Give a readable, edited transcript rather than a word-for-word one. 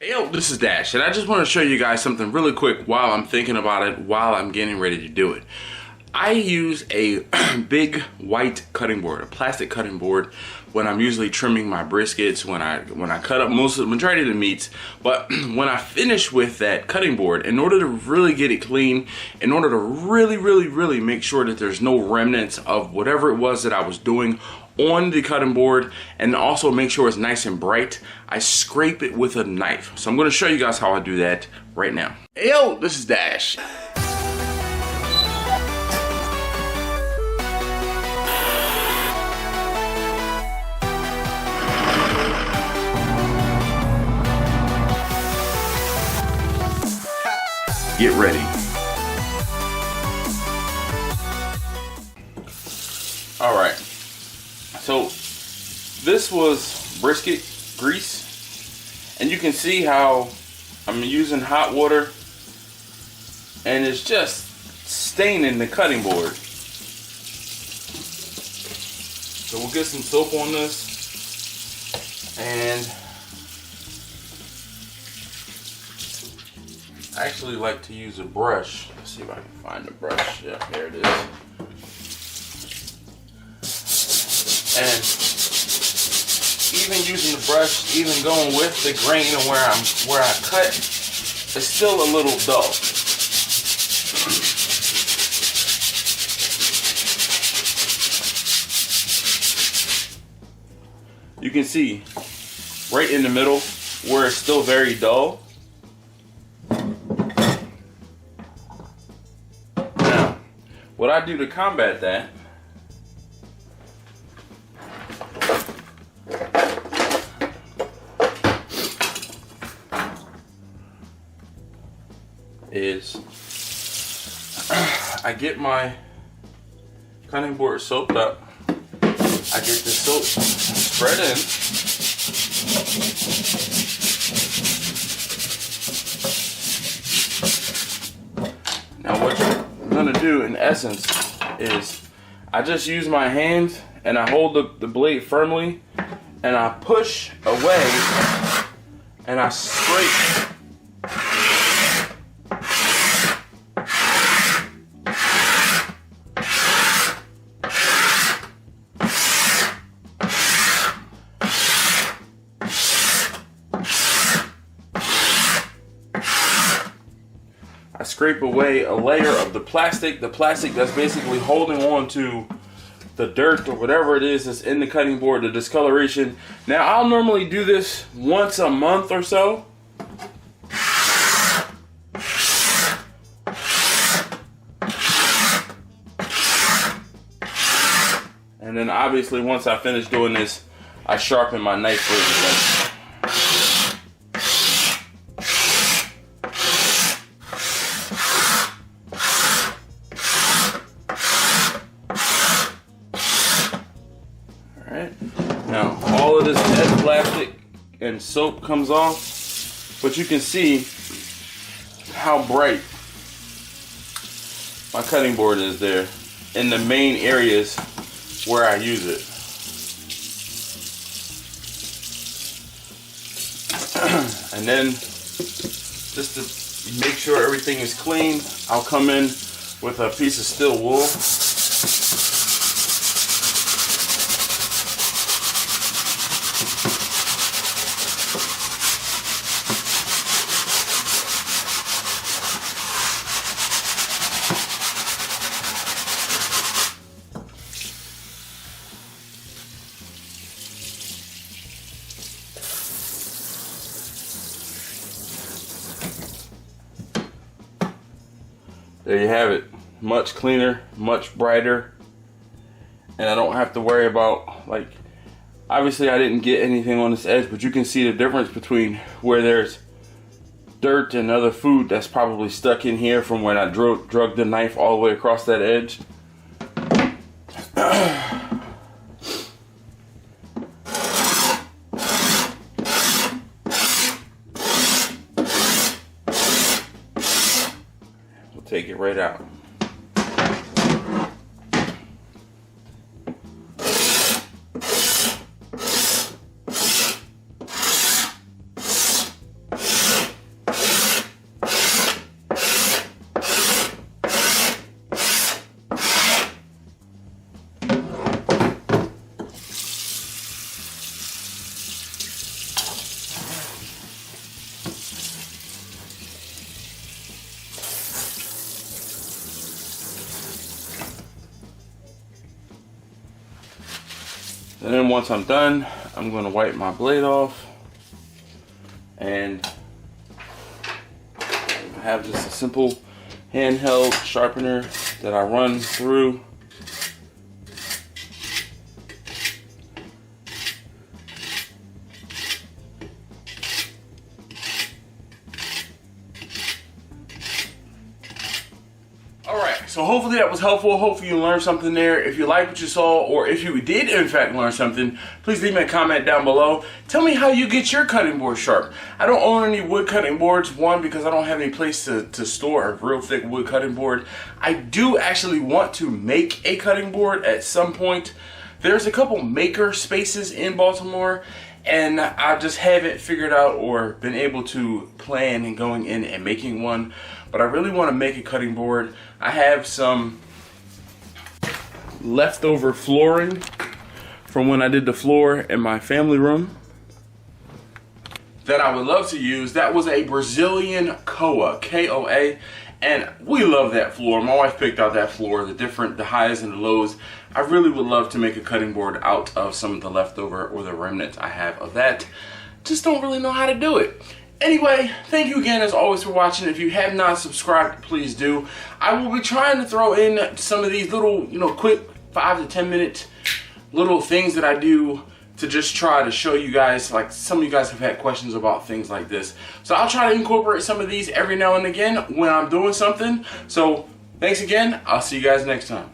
Hey yo, this is Dash, and I just want to show you guys something really quick while I'm thinking about it, while I'm getting ready to do it. I use a big white cutting board, a plastic cutting board, when I'm usually trimming my briskets, when I cut up the majority of the meats. But when I finish with that cutting board, in order to really get it clean, in order to really make sure that there's no remnants of whatever it was that I was doing on the cutting board, and also make sure it's nice and bright, I scrape it with a knife. So I'm going to show you guys how I do that right now. Hey yo, this is Dash. Get ready. All right. So this was brisket grease, and you can see how I'm using hot water and it's just staining the cutting board. So we'll get some soap on this, and I actually like to use a brush. Let's see if I can find the brush. Yeah, here it is. And even using the brush, even going with the grain of where I cut, it's still a little dull. You can see right in the middle where it's still very dull. Now, what I do to combat that is I get my cutting board soaped up. I get the soap spread in. Now what you're gonna do in essence is I just use my hand and I hold the blade firmly and I push away and I scrape. I scrape away a layer of the plastic that's basically holding on to the dirt or whatever it is that's in the cutting board, the discoloration. Now I'll normally do this once a month or so. And then obviously once I finish doing this, I sharpen my knife blade. Now, all of this dead plastic and soap comes off, but you can see how bright my cutting board is there in the main areas where I use it. And then, just to make sure everything is clean, I'll come in with a piece of steel wool. There you have it. Much cleaner, much brighter, and I don't have to worry about, like, obviously I didn't get anything on this edge, but you can see the difference between where there's dirt and other food that's probably stuck in here from when I drug the knife all the way across that edge. Take it right out. And then once I'm done, I'm going to wipe my blade off. And I have just a simple handheld sharpener that I run through. Alright, so hopefully that was helpful. Hopefully you learned something there. If you like what you saw, or if you did in fact learn something, please leave me a comment down below. Tell me how you get your cutting board sharp. I don't own any wood cutting boards, one, because I don't have any place to store a real thick wood cutting board. I do actually want to make a cutting board at some point. There's a couple maker spaces in Baltimore, and I just haven't figured out or been able to plan and going in and making one. But I really want to make a cutting board. I have some leftover flooring from when I did the floor in my family room that I would love to use. That was a Brazilian Koa, K-O-A, and we love that floor. My wife picked out that floor, the highs and the lows. I really would love to make a cutting board out of some of the leftover or the remnants I have of that. Just don't really know how to do it. Anyway, thank you again as always for watching. If you have not subscribed, please do. I will be trying to throw in some of these little, quick 5 to 10 minute little things that I do to just try to show you guys, like some of you guys have had questions about things like this. So I'll try to incorporate some of these every now and again when I'm doing something. So thanks again. I'll see you guys next time.